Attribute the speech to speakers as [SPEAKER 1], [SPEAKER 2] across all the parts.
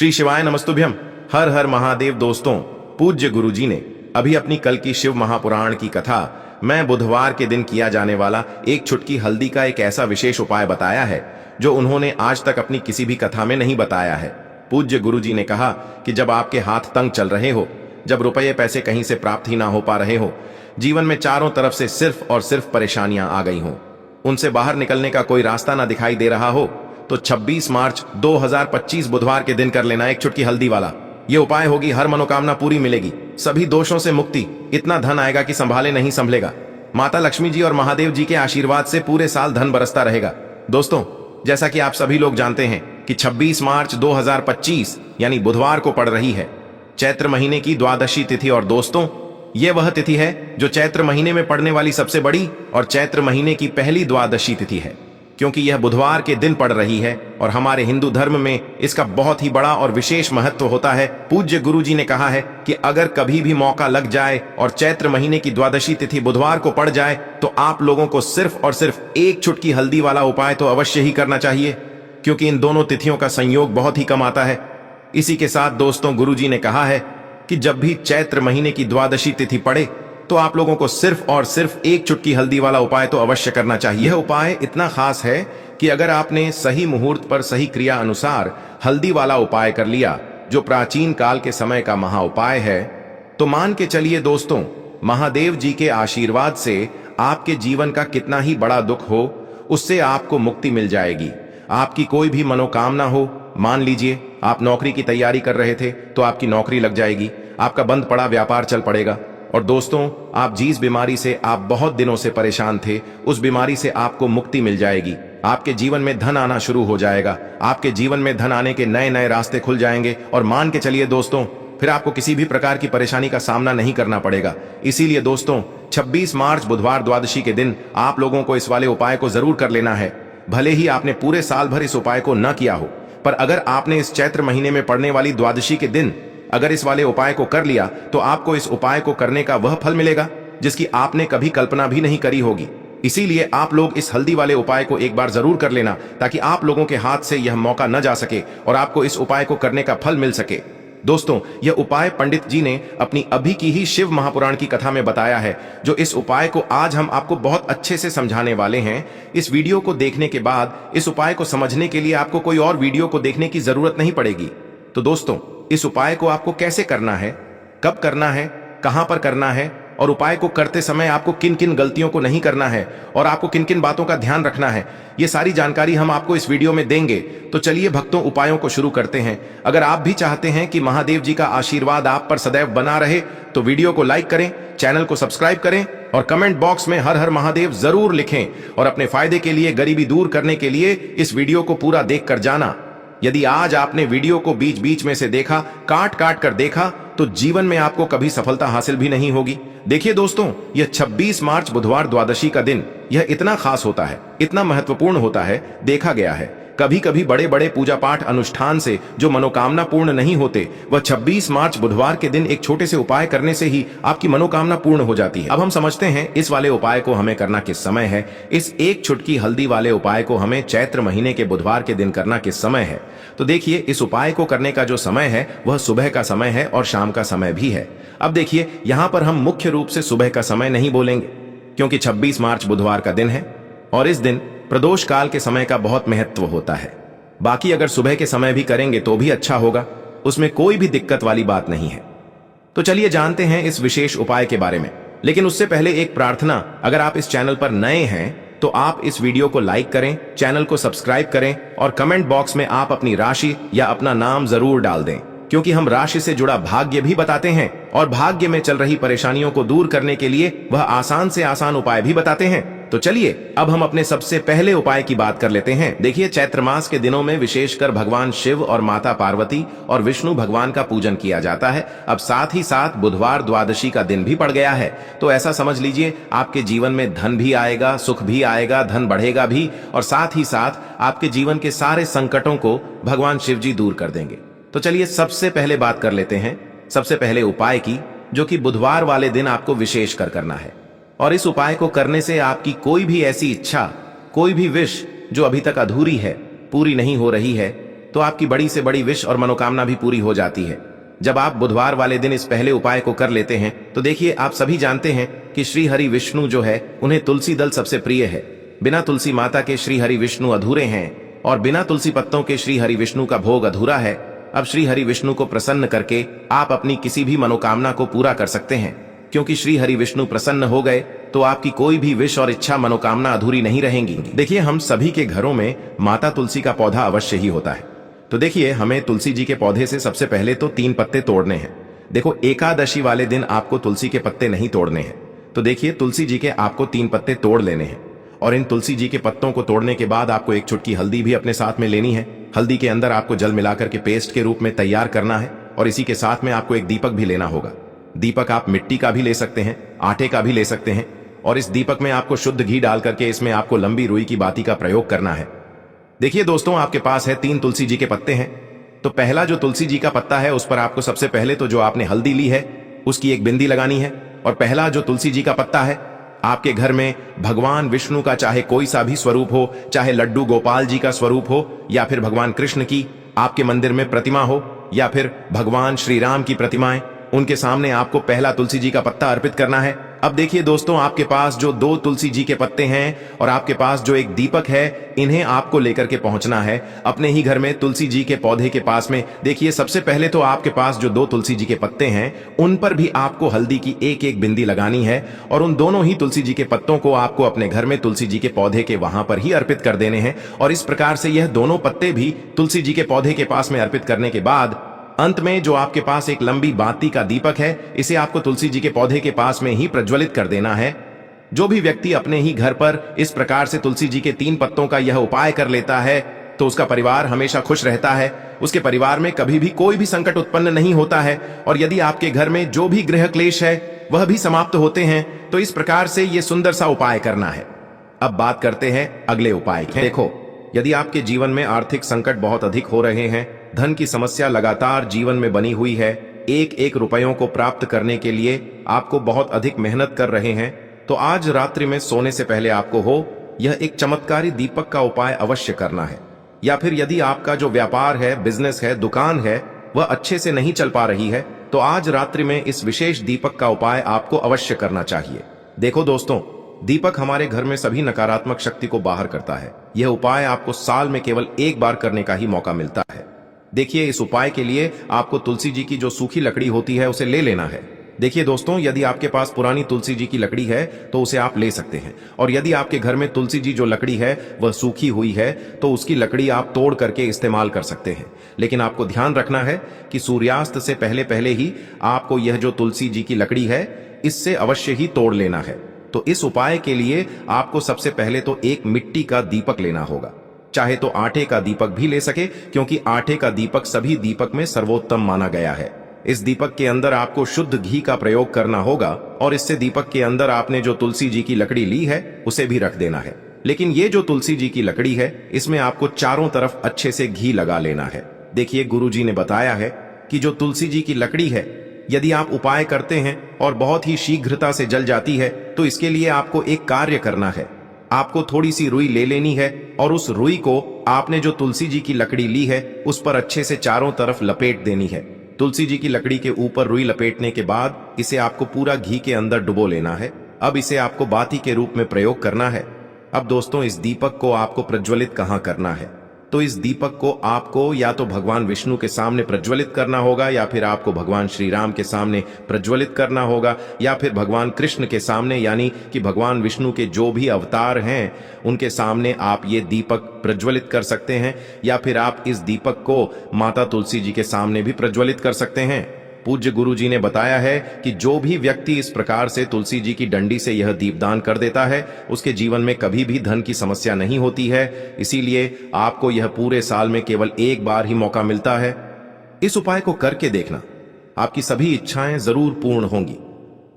[SPEAKER 1] श्री शिवाय नमस्तुभ्यम। हर हर महादेव। दोस्तों, पूज्य गुरुजी ने अभी अपनी कल की शिव महापुराण की कथा मैं बुधवार के दिन किया जाने वाला एक चुटकी हल्दी का एक ऐसा विशेष उपाय बताया है जो उन्होंने आज तक अपनी किसी भी कथा में नहीं बताया है। पूज्य गुरुजी ने कहा कि जब आपके हाथ तंग चल रहे हो, जब रुपये पैसे कहीं से प्राप्त ही ना हो पा रहे हो, जीवन में चारों तरफ से सिर्फ और सिर्फ परेशानियां आ गई हो, उनसे बाहर निकलने का कोई रास्ता ना दिखाई दे रहा हो, तो 26 मार्च 2025 बुधवार के दिन कर लेना एक चुटकी हल्दी वाला। ये उपाय होगी, हर मनोकामना पूरी मिलेगी, सभी दोषों से मुक्ति, इतना धन आएगा कि संभाले नहीं संभलेगा। माता लक्ष्मी जी और महादेव जी के आशीर्वाद से पूरे साल धन बरसता रहेगा। दोस्तों, जैसा कि आप सभी लोग जानते हैं कि 26 मार्च 2025 यानी बुधवार को पड़ रही है चैत्र महीने की द्वादशी तिथि। और दोस्तों, ये वह तिथि है जो चैत्र महीने में पड़ने वाली सबसे बड़ी और चैत्र महीने की पहली द्वादशी तिथि है, क्योंकि यह बुधवार के दिन पड़ रही है और हमारे हिंदू धर्म में इसका बहुत ही बड़ा और विशेष महत्व होता है। पूज्य गुरुजी ने कहा है कि अगर कभी भी मौका लग जाए और चैत्र महीने की द्वादशी तिथि बुधवार को पड़ जाए तो आप लोगों को सिर्फ और सिर्फ एक चुटकी हल्दी वाला उपाय तो अवश्य ही करना चाहिए, क्योंकि इन दोनों तिथियों का संयोग बहुत ही कम आता है। इसी के साथ दोस्तों, गुरुजी ने कहा है कि जब भी चैत्र महीने की द्वादशी तिथि पड़े तो आप लोगों को सिर्फ और सिर्फ एक चुटकी हल्दी वाला उपाय तो अवश्य करना चाहिए। यह उपाय इतना खास है कि अगर आपने सही मुहूर्त पर सही क्रिया अनुसार हल्दी वाला उपाय कर लिया, जो प्राचीन काल के समय का महा उपाय है, तो मान के चलिए दोस्तों, महादेव जी के आशीर्वाद से आपके जीवन का कितना ही बड़ा दुख हो, उससे आपको मुक्ति मिल जाएगी। आपकी कोई भी मनोकामना हो, मान लीजिए आप नौकरी की तैयारी कर रहे थे तो आपकी नौकरी लग जाएगी, आपका बंद पड़ा व्यापार चल पड़ेगा। और दोस्तों, आप जिस बीमारी से आप बहुत दिनों से परेशान थे, उस बीमारी से आपको मुक्ति मिल जाएगी। आपके जीवन में धन आना शुरू हो जाएगा, आपके जीवन में धन आने के नए नए रास्ते खुल जाएंगे। और मान के चलिए दोस्तों, फिर आपको किसी भी प्रकार की परेशानी का सामना नहीं करना पड़ेगा। इसीलिए दोस्तों, 26 मार्च बुधवार द्वादशी के दिन आप लोगों को इस वाले उपाय को जरूर कर लेना है। भले ही आपने पूरे साल भर इस उपाय को न किया हो, पर अगर आपने इस चैत्र महीने में पड़ने वाली द्वादशी के दिन अगर इस वाले उपाय को कर लिया तो आपको इस उपाय को करने का वह फल मिलेगा जिसकी आपने कभी कल्पना भी नहीं करी होगी। इसीलिए आप लोग इस हल्दी वाले उपाय को एक बार जरूर कर लेना, ताकि आप लोगों के हाथ से यह मौका न जा सके और आपको इस उपाय को करने का फल मिल सके। दोस्तों, यह उपाय पंडित जी ने अपनी अभी की ही शिव महापुराण की कथा में बताया है, जो इस उपाय को आज हम आपको बहुत अच्छे से समझाने वाले हैं। इस वीडियो को देखने के बाद इस उपाय को समझने के लिए आपको कोई और वीडियो को देखने की जरूरत नहीं पड़ेगी। तो दोस्तों, इस उपाय को आपको कैसे करना है, कब करना है, कहां पर करना है, और उपाय को करते समय आपको किन किन गलतियों को नहीं करना है और आपको किन किन बातों का ध्यान रखना है, ये सारी जानकारी हम आपको इस वीडियो में देंगे। तो चलिए भक्तों, उपायों को शुरू करते हैं। अगर आप भी चाहते हैं कि महादेव जी का आशीर्वाद आप पर सदैव बना रहे तो वीडियो को लाइक करें, चैनल को सब्सक्राइब करें और कमेंट बॉक्स में हर हर महादेव जरूर लिखें। और अपने फायदे के लिए, गरीबी दूर करने के लिए इस वीडियो को पूरा देख कर जाना। यदि आज आपने वीडियो को बीच बीच में से देखा, काट काट कर देखा, तो जीवन में आपको कभी सफलता हासिल भी नहीं होगी। देखिए दोस्तों, यह 26 मार्च बुधवार द्वादशी का दिन यह इतना खास होता है, इतना महत्वपूर्ण होता है। देखा गया है कभी कभी बड़े बड़े पूजा पाठ अनुष्ठान से जो मनोकामना पूर्ण नहीं होते, वह 26 मार्च बुधवार के दिन एक छोटे से उपाय करने से ही आपकी मनोकामना पूर्ण हो जाती है। अब हम समझते हैं इस वाले उपाय को हमें करना किस समय है। इस एक चुटकी हल्दी वाले उपाय को हमें चैत्र महीने के बुधवार के दिन करना किस समय है। तो देखिए, इस उपाय को करने का जो समय है वह सुबह का समय है और शाम का समय भी है। अब देखिए, यहां पर हम मुख्य रूप से सुबह का समय नहीं बोलेंगे, क्योंकि 26 मार्च बुधवार का दिन है और इस दिन प्रदोष काल के समय का बहुत महत्व होता है। बाकी अगर सुबह के समय भी करेंगे तो भी अच्छा होगा, उसमें कोई भी दिक्कत वाली बात नहीं है। तो चलिए जानते हैं इस विशेष उपाय के बारे में। लेकिन उससे पहले एक प्रार्थना, अगर आप इस चैनल पर नए हैं तो आप इस वीडियो को लाइक करें, चैनल को सब्सक्राइब करें और कमेंट बॉक्स में आप अपनी राशि या अपना नाम जरूर डाल दें, क्योंकि हम राशि से जुड़ा भाग्य भी बताते हैं और भाग्य में चल रही परेशानियों को दूर करने के लिए वह आसान से आसान उपाय भी बताते हैं। तो चलिए अब हम अपने सबसे पहले उपाय की बात कर लेते हैं। देखिए, चैत्र मास के दिनों में विशेषकर भगवान शिव और माता पार्वती और विष्णु भगवान का पूजन किया जाता है। अब साथ ही साथ बुधवार द्वादशी का दिन भी पड़ गया है, तो ऐसा समझ लीजिए आपके जीवन में धन भी आएगा, सुख भी आएगा, धन बढ़ेगा भी, और साथ ही साथ आपके जीवन के सारे संकटों को भगवान शिव जी दूर कर देंगे। तो चलिए सबसे पहले बात कर लेते हैं सबसे पहले उपाय की, जो कि बुधवार वाले दिन आपको विशेष कर करना है। और इस उपाय को करने से आपकी कोई भी ऐसी इच्छा, कोई भी विश जो अभी तक अधूरी है, पूरी नहीं हो रही है, तो आपकी बड़ी से बड़ी विश और मनोकामना भी पूरी हो जाती है। जब आप बुधवार वाले दिन इस पहले उपाय को कर लेते हैं तो देखिए, आप सभी जानते हैं कि श्री हरि विष्णु जो है उन्हें तुलसी दल सबसे प्रिय है। बिना तुलसी माता के श्री हरि विष्णु अधूरे हैं और बिना तुलसी पत्तों के श्री हरि विष्णु का भोग अधूरा है। अब श्री हरि विष्णु को प्रसन्न करके आप अपनी किसी भी मनोकामना को पूरा कर सकते हैं, क्योंकि श्री हरि विष्णु प्रसन्न हो गए तो आपकी कोई भी विश और इच्छा मनोकामना अधूरी नहीं रहेंगी। देखिए, हम सभी के घरों में माता तुलसी का पौधा अवश्य ही होता है। तो देखिए, हमें तुलसी जी के पौधे से सबसे पहले तो 3 पत्ते तोड़ने हैं। देखो, एकादशी वाले दिन आपको तुलसी के पत्ते नहीं तोड़ने हैं। तो देखिए, तुलसी जी के आपको 3 पत्ते तोड़ लेने हैं और इन तुलसी जी के पत्तों को तोड़ने के बाद आपको एक चुटकी हल्दी भी अपने साथ में लेनी है। हल्दी के अंदर आपको जल मिलाकर के पेस्ट के रूप में तैयार करना है और इसी के साथ में आपको एक दीपक भी लेना होगा। दीपक आप मिट्टी का भी ले सकते हैं, आटे का भी ले सकते हैं और इस दीपक में आपको शुद्ध घी डाल करके इसमें आपको लंबी रुई की बाती का प्रयोग करना है। देखिए दोस्तों, आपके पास है 3 तुलसी जी के पत्ते हैं। तो पहला जो तुलसी जी का पत्ता है उस पर आपको सबसे पहले तो जो आपने हल्दी ली है उसकी एक बिंदी लगानी है। और पहला जो तुलसी जी का पत्ता है, आपके घर में भगवान विष्णु का चाहे कोई सा भी स्वरूप हो, चाहे लड्डू गोपाल जी का स्वरूप हो या फिर भगवान कृष्ण की आपके मंदिर में प्रतिमा हो या फिर भगवान श्री राम की प्रतिमाएं, उनके सामने आपको पहला तुलसी जी का पत्ता अर्पित करना है। अब देखिए दोस्तों, आपके पास जो 2 तुलसी जी के पत्ते हैं और आपके पास जो एक दीपक है, इन्हें आपको लेकर के पहुंचना है अपने ही घर में तुलसी जी के पौधे के पास में। देखिए, सबसे पहले तो आपके पास जो 2 तुलसी जी के पत्ते हैं उन पर भी आपको हल्दी की एक बिंदी लगानी है और उन दोनों ही तुलसी जी के पत्तों को आपको अपने घर में तुलसी जी के पौधे के वहां पर ही अर्पित कर देने हैं। और इस प्रकार से यह दोनों पत्ते भी तुलसी जी के पौधे के पास में अर्पित करने के बाद अंत में जो आपके पास एक लंबी बाती का दीपक है, इसे आपको तुलसी जी के पौधे के पास में ही प्रज्वलित कर देना है। जो भी व्यक्ति अपने ही घर पर इस प्रकार से तुलसी जी के 3 पत्तों का यह उपाय कर लेता है तो उसका परिवार हमेशा खुश रहता है। उसके परिवार में कभी भी कोई भी संकट उत्पन्न नहीं होता है और यदि आपके घर में जो भी गृह क्लेश है वह भी समाप्त होते हैं। तो इस प्रकार से यह सुंदर सा उपाय करना है। अब बात करते हैं अगले उपाय की। देखो, यदि आपके जीवन में आर्थिक संकट बहुत अधिक हो रहे हैं, धन की समस्या लगातार जीवन में बनी हुई है, एक रुपयों को प्राप्त करने के लिए आपको बहुत अधिक मेहनत कर रहे हैं, तो आज रात्रि में सोने से पहले आपको यह एक चमत्कारी दीपक का उपाय अवश्य करना है। या फिर यदि आपका जो व्यापार है, बिजनेस है, दुकान है, वह अच्छे से नहीं चल पा रही है, तो आज रात्रि में इस विशेष दीपक का उपाय आपको अवश्य करना चाहिए। देखो दोस्तों, दीपक हमारे घर में सभी नकारात्मक शक्ति को बाहर करता है। यह उपाय आपको साल में केवल एक बार करने का ही मौका मिलता है। देखिए, इस उपाय के लिए आपको तुलसी जी की जो सूखी लकड़ी होती है उसे ले लेना है। देखिए दोस्तों, यदि आपके पास पुरानी तुलसी जी की लकड़ी है तो उसे आप ले सकते हैं और यदि आपके घर में तुलसी जी जो लकड़ी है वह सूखी हुई है तो उसकी लकड़ी आप तोड़ करके इस्तेमाल कर सकते हैं। लेकिन आपको ध्यान रखना है कि सूर्यास्त से पहले पहले ही आपको यह जो तुलसी जी की लकड़ी है इससे अवश्य ही तोड़ लेना है। तो इस उपाय के लिए आपको सबसे पहले तो एक मिट्टी का दीपक लेना होगा, चाहे तो आटे का दीपक भी ले सके, क्योंकि आटे का दीपक सभी दीपक में सर्वोत्तम माना गया है। इस दीपक के अंदर आपको शुद्ध घी का प्रयोग करना होगा और इससे दीपक के अंदर आपने जो तुलसी जी की लकड़ी ली है उसे भी रख देना है। लेकिन ये जो तुलसी जी की लकड़ी है इसमें आपको चारों तरफ अच्छे से घी लगा लेना है। देखिए, गुरु जी ने बताया है कि जो तुलसी जी की लकड़ी है यदि आप उपाय करते हैं और बहुत ही शीघ्रता से जल जाती है तो इसके लिए आपको एक कार्य करना है। आपको थोड़ी सी रुई ले लेनी है और उस रुई को आपने जो तुलसी जी की लकड़ी ली है उस पर अच्छे से चारों तरफ लपेट देनी है। तुलसी जी की लकड़ी के ऊपर रुई लपेटने के बाद इसे आपको पूरा घी के अंदर डुबो लेना है। अब इसे आपको बाती के रूप में प्रयोग करना है। अब दोस्तों, इस दीपक को आपको प्रज्वलित कहाँ करना है? तो इस दीपक को आपको या तो भगवान विष्णु के सामने प्रज्वलित करना होगा या फिर आपको भगवान श्री राम के सामने प्रज्वलित करना होगा या फिर भगवान कृष्ण के सामने, यानी कि भगवान विष्णु के जो भी अवतार हैं उनके सामने आप ये दीपक प्रज्वलित कर सकते हैं। या फिर आप इस दीपक को माता तुलसी जी के सामने भी प्रज्वलित कर सकते हैं। पूज्य गुरु जी ने बताया है कि जो भी व्यक्ति इस प्रकार से तुलसी जी की डंडी से यह दीपदान कर देता है उसके जीवन में कभी भी धन की समस्या नहीं होती है। इसीलिए आपको यह पूरे साल में केवल एक बार ही मौका मिलता है। इस उपाय को करके देखना, आपकी सभी इच्छाएं जरूर पूर्ण होंगी।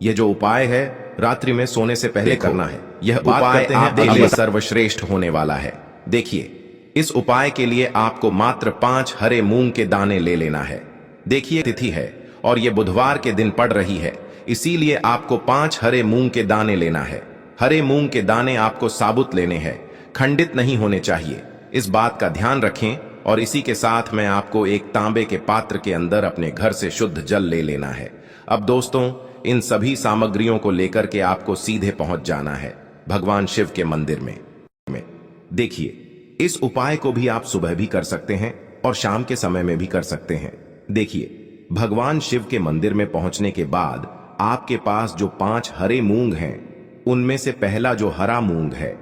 [SPEAKER 1] यह जो उपाय है रात्रि में सोने से पहले करना है। यह उपाय आपके लिए सर्वश्रेष्ठ होने वाला है। देखिए, इस उपाय के लिए आपको मात्र 5 हरे मूंग के दाने ले लेना है। देखिए, तिथि है और ये बुधवार के दिन पड़ रही है, इसीलिए आपको 5 हरे मूंग के दाने लेना है। हरे मूंग के दाने आपको साबुत लेने हैं, खंडित नहीं होने चाहिए। इस बात का ध्यान रखें और इसी के साथ में आपको एक तांबे के पात्र के अंदर अपने घर से शुद्ध जल ले लेना है। अब दोस्तों, इन सभी सामग्रियों को लेकर के आपको सीधे पहुंच जाना है भगवान शिव के मंदिर में। देखिए, इस उपाय को भी आप सुबह भी कर सकते हैं और शाम के समय में भी कर सकते हैं। देखिए, भगवान शिव के मंदिर में पहुंचने के बाद आपके पास जो 5 हरे मूंग हैं, उनमें से पहला जो हरा मूंग है,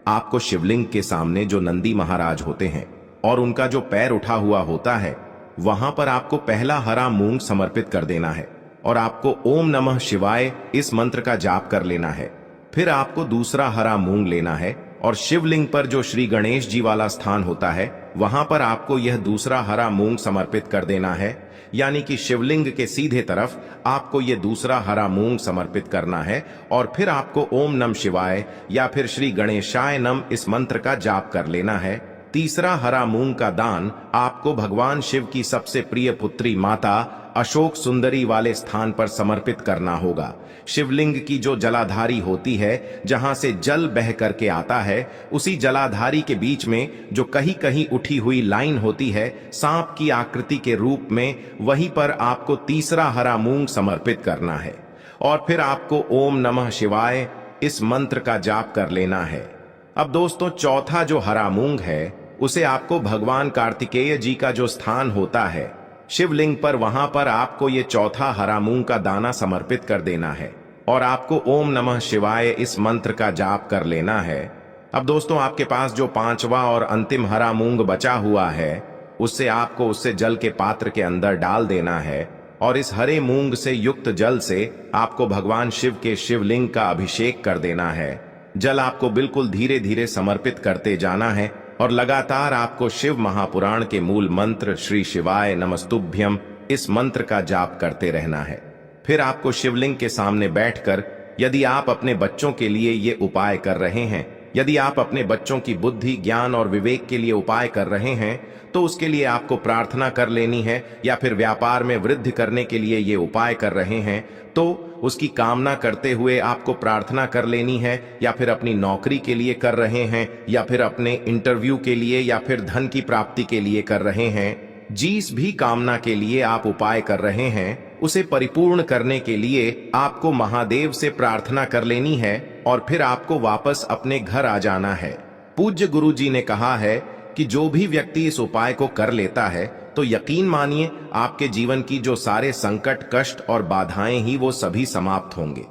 [SPEAKER 1] आपको शिवलिंग के सामने जो नंदी महाराज होते हैं और उनका जो पैर उठा हुआ होता है, वहां पर आपको पहला हरा मूंग समर्पित कर देना है और आपको ओम नमः शिवाय इस मंत्र का जाप कर लेना है। फिर आपको दूसरा हरा मूंग लेना है और शिवलिंग पर जो श्री गणेश जी वाला स्थान होता है, वहां पर आपको यह दूसरा हरा मूंग समर्पित कर देना है। यानी कि शिवलिंग के सीधे तरफ आपको यह दूसरा हरा मूंग समर्पित करना है और फिर आपको ओम नमः शिवाय या फिर श्री गणेशाय नम इस मंत्र का जाप कर लेना है। तीसरा हरा मूंग का दान आपको भगवान शिव की सबसे प्रिय पुत्री माता अशोक सुंदरी वाले स्थान पर समर्पित करना होगा। शिवलिंग की जो जलाधारी होती है, जहां से जल बह करके आता है, उसी जलाधारी के बीच में जो कहीं कहीं उठी हुई लाइन होती है सांप की आकृति के रूप में, वहीं पर आपको तीसरा हरा मूंग समर्पित करना है और फिर आपको ओम नमः शिवाय इस मंत्र का जाप कर लेना है। अब दोस्तों, चौथा जो हरा मूंग है, उसे आपको भगवान कार्तिकेय जी का जो स्थान होता है शिवलिंग पर, वहां पर आपको ये चौथा हरा मूंग का दाना समर्पित कर देना है और आपको ओम नमः शिवाय इस मंत्र का जाप कर लेना है। अब दोस्तों, आपके पास जो 5वां और अंतिम हरा मूंग बचा हुआ है, उससे आपको उससे जल के पात्र के अंदर डाल देना है और इस हरे मूंग से युक्त जल से आपको भगवान शिव के शिवलिंग का अभिषेक कर देना है। जल आपको बिल्कुल धीरे धीरे समर्पित करते जाना है और लगातार आपको शिव महापुराण के मूल मंत्र श्री शिवाय नमस्तुभ्यम इस मंत्र का जाप करते रहना है। फिर आपको शिवलिंग के सामने बैठकर, यदि आप अपने बच्चों के लिए ये उपाय कर रहे हैं, यदि आप अपने बच्चों की बुद्धि, ज्ञान और विवेक के लिए उपाय कर रहे हैं, तो उसके लिए आपको प्रार्थना कर लेनी है, या फिर व्यापार में वृद्धि करने के लिए ये उपाय कर रहे हैं तो उसकी कामना करते हुए आपको प्रार्थना कर लेनी है, या फिर अपनी नौकरी के लिए कर रहे हैं, या फिर अपने इंटरव्यू के लिए, या फिर धन की प्राप्ति के लिए कर रहे हैं। जिस भी कामना के लिए आप उपाय कर रहे हैं, उसे परिपूर्ण करने के लिए आपको महादेव से प्रार्थना कर लेनी है और फिर आपको वापस अपने घर आ जाना है। पूज्य गुरु जी ने कहा है कि जो भी व्यक्ति इस उपाय को कर लेता है, तो यकीन मानिए आपके जीवन की जो सारे संकट, कष्ट और बाधाएं ही वो सभी समाप्त होंगे।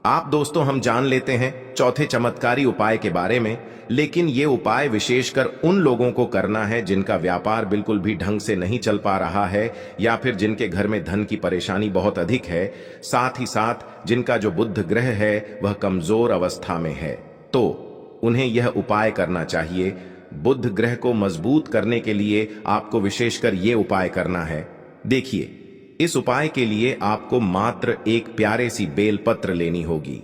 [SPEAKER 1] आप दोस्तों, हम जान लेते हैं चौथे चमत्कारी उपाय के बारे में, लेकिन ये उपाय विशेषकर उन लोगों को करना है जिनका व्यापार बिल्कुल भी ढंग से नहीं चल पा रहा है, या फिर जिनके घर में धन की परेशानी बहुत अधिक है, साथ ही साथ जिनका जो बुध ग्रह है वह कमजोर अवस्था में है, तो उन्हें यह उपाय करना चाहिए। बुध ग्रह को मजबूत करने के लिए आपको विशेषकर ये उपाय करना है। देखिए, इस उपाय के लिए आपको मात्र एक प्यारे सी बेलपत्र लेनी होगी।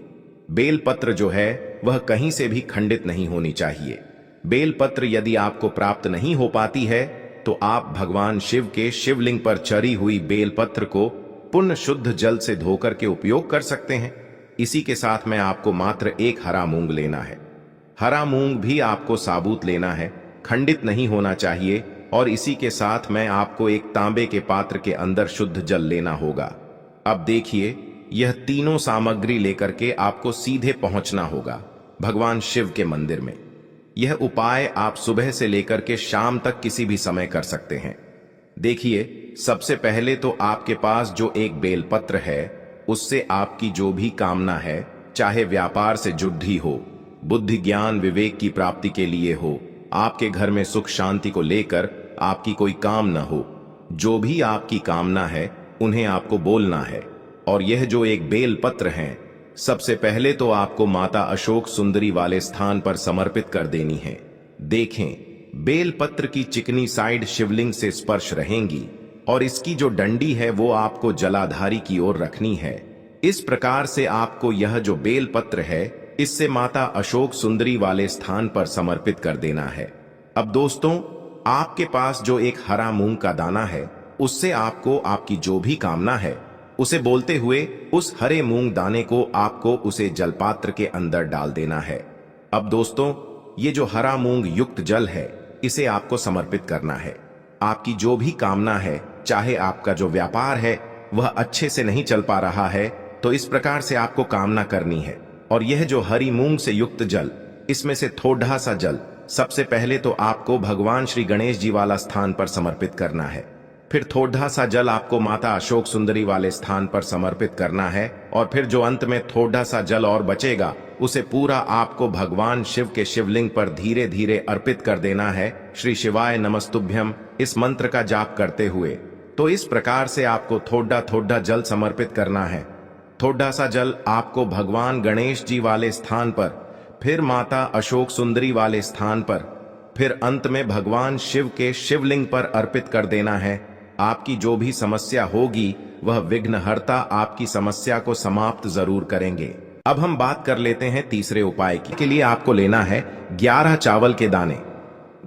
[SPEAKER 1] बेलपत्र जो है वह कहीं से भी खंडित नहीं होनी चाहिए। बेलपत्र यदि आपको प्राप्त नहीं हो पाती है, तो आप भगवान शिव के शिवलिंग पर चढ़ी हुई बेलपत्र को पुण्य शुद्ध जल से धोकर के उपयोग कर सकते हैं। इसी के साथ में आपको मात्र एक हरा मूंग लेना है। हरा मूंग भी आपको साबुत लेना है, खंडित नहीं होना चाहिए, और इसी के साथ में आपको एक तांबे के पात्र के अंदर शुद्ध जल लेना होगा। अब देखिए, यह तीनों सामग्री लेकर के आपको सीधे पहुंचना होगा भगवान शिव के मंदिर में। यह उपाय आप सुबह से लेकर के शाम तक किसी भी समय कर सकते हैं। देखिए, सबसे पहले तो आपके पास जो एक बेलपत्र है, उससे आपकी जो भी कामना है, चाहे व्यापार से जुड़ी हो, बुद्धि ज्ञान विवेक की प्राप्ति के लिए हो, आपके घर में सुख शांति को लेकर आपकी कोई काम न हो, जो भी आपकी कामना है उन्हें आपको बोलना है। और यह जो एक बेल पत्र है, सबसे पहले तो आपको माता अशोक सुंदरी वाले स्थान पर समर्पित कर देनी है। देखें, बेल पत्र की चिकनी साइड शिवलिंग से स्पर्श रहेंगी और इसकी जो डंडी है वो आपको जलाधारी की ओर रखनी है। इस प्रकार से आपको यह जो बेल पत्र है, इससे माता अशोक सुंदरी वाले स्थान पर समर्पित कर देना है। अब दोस्तों, आपके पास जो एक हरा मूंग का दाना है, उससे आपको आपकी जो भी कामना है उसे बोलते हुए उस हरे मूंग दाने को आपको उसे जलपात्र के अंदर डाल देना है। अब दोस्तों, ये जो हरा मूंग युक्त जल है, इसे आपको समर्पित करना है। आपकी जो भी कामना है, चाहे आपका जो व्यापार है वह अच्छे से नहीं चल पा रहा है, तो इस प्रकार से आपको कामना करनी है। और यह जो हरी मूंग से युक्त जल, इसमें से थोड़ा सा जल सबसे पहले तो आपको भगवान श्री गणेश जी वाला स्थान पर समर्पित करना है। फिर थोड़ा सा जल आपको माता अशोक सुंदरी वाले स्थान पर समर्पित करना है। और फिर जो अंत में थोड़ा सा जल और बचेगा, उसे पूरा आपको भगवान शिव के शिवलिंग पर धीरे धीरे अर्पित कर देना है, श्री शिवाय नमस्तुभ्यम इस मंत्र का जाप करते हुए। तो इस प्रकार से आपको थोड़ा थोड़ा जल समर्पित करना है। थोड़ा सा जल आपको भगवान गणेश जी वाले स्थान पर, फिर माता अशोक सुंदरी वाले स्थान पर, फिर अंत में भगवान शिव के शिवलिंग पर अर्पित कर देना है। आपकी जो भी समस्या होगी वह विघ्नहर्ता आपकी समस्या को समाप्त जरूर करेंगे। अब हम बात कर लेते हैं तीसरे उपाय की। के लिए आपको लेना है 11 चावल के दाने।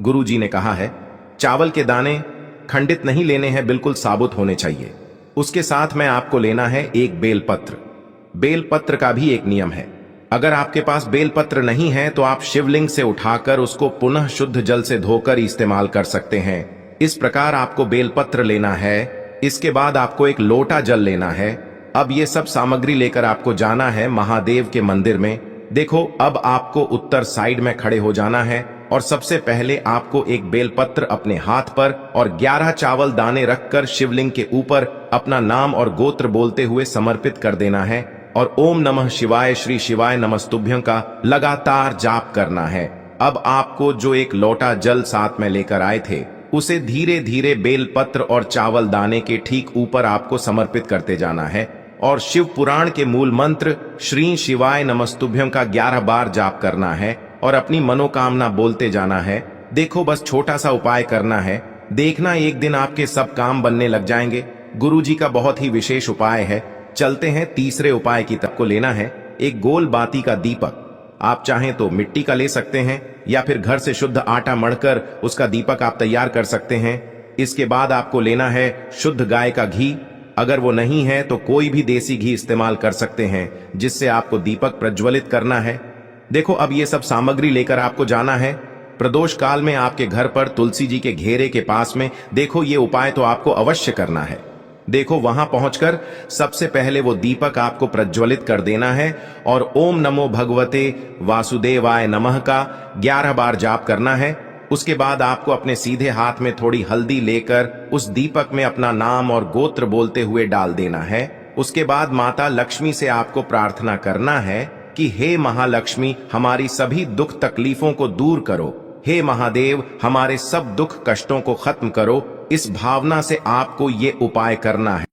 [SPEAKER 1] गुरु जी ने कहा है चावल के दाने खंडित नहीं लेने हैं, बिल्कुल साबुत होने चाहिए। उसके साथ में आपको लेना है एक बेलपत्र। बेलपत्र का भी एक नियम है, अगर आपके पास बेलपत्र नहीं है तो आप शिवलिंग से उठाकर उसको पुनः शुद्ध जल से धोकर इस्तेमाल कर सकते हैं। इस प्रकार आपको बेलपत्र लेना है। इसके बाद आपको एक लोटा जल लेना है। अब ये सब सामग्री लेकर आपको जाना है महादेव के मंदिर में। देखो, अब आपको उत्तर साइड में खड़े हो जाना है और सबसे पहले आपको एक बेलपत्र अपने हाथ पर और 11 चावल दाने रखकर शिवलिंग के ऊपर अपना नाम और गोत्र बोलते हुए समर्पित कर देना है और ओम नमः शिवाय श्री शिवाय नमस्तुभ्यं का लगातार जाप करना है। अब आपको जो एक लोटा जल साथ में लेकर आए थे, उसे धीरे धीरे बेलपत्र और चावल दाने के ठीक ऊपर आपको समर्पित करते जाना है और शिव पुराण के मूल मंत्र श्री शिवाय नमस्तुभ्यं का 11 बार जाप करना है और अपनी मनोकामना बोलते जाना है। देखो, बस छोटा सा उपाय करना है, देखना एक दिन आपके सब काम बनने लग जाएंगे। गुरु जी का बहुत ही विशेष उपाय है। चलते हैं तीसरे उपाय की तरफ। को लेना है एक गोल बाती का दीपक। आप चाहें तो मिट्टी का ले सकते हैं या फिर घर से शुद्ध आटा मढ़कर उसका दीपक आप तैयार कर सकते हैं। इसके बाद आपको लेना है शुद्ध गाय का घी। अगर वो नहीं है तो कोई भी देसी घी इस्तेमाल कर सकते हैं, जिससे आपको दीपक प्रज्वलित करना है। देखो, अब ये सब सामग्री लेकर आपको जाना है प्रदोष काल में आपके घर पर तुलसी जी के घेरे के पास में। देखो, ये उपाय तो आपको अवश्य करना है। देखो, वहां पहुंचकर सबसे पहले वो दीपक आपको प्रज्वलित कर देना है और ओम नमो भगवते वासुदेवाय नमः का 11 बार जाप करना है। उसके बाद आपको अपने सीधे हाथ में थोड़ी हल्दी लेकर उस दीपक में अपना नाम और गोत्र बोलते हुए डाल देना है। उसके बाद माता लक्ष्मी से आपको प्रार्थना करना है कि हे महालक्ष्मी, हमारी सभी दुख तकलीफों को दूर करो। हे महादेव, हमारे सब दुख कष्टों को खत्म करो। इस भावना से आपको ये उपाय करना है।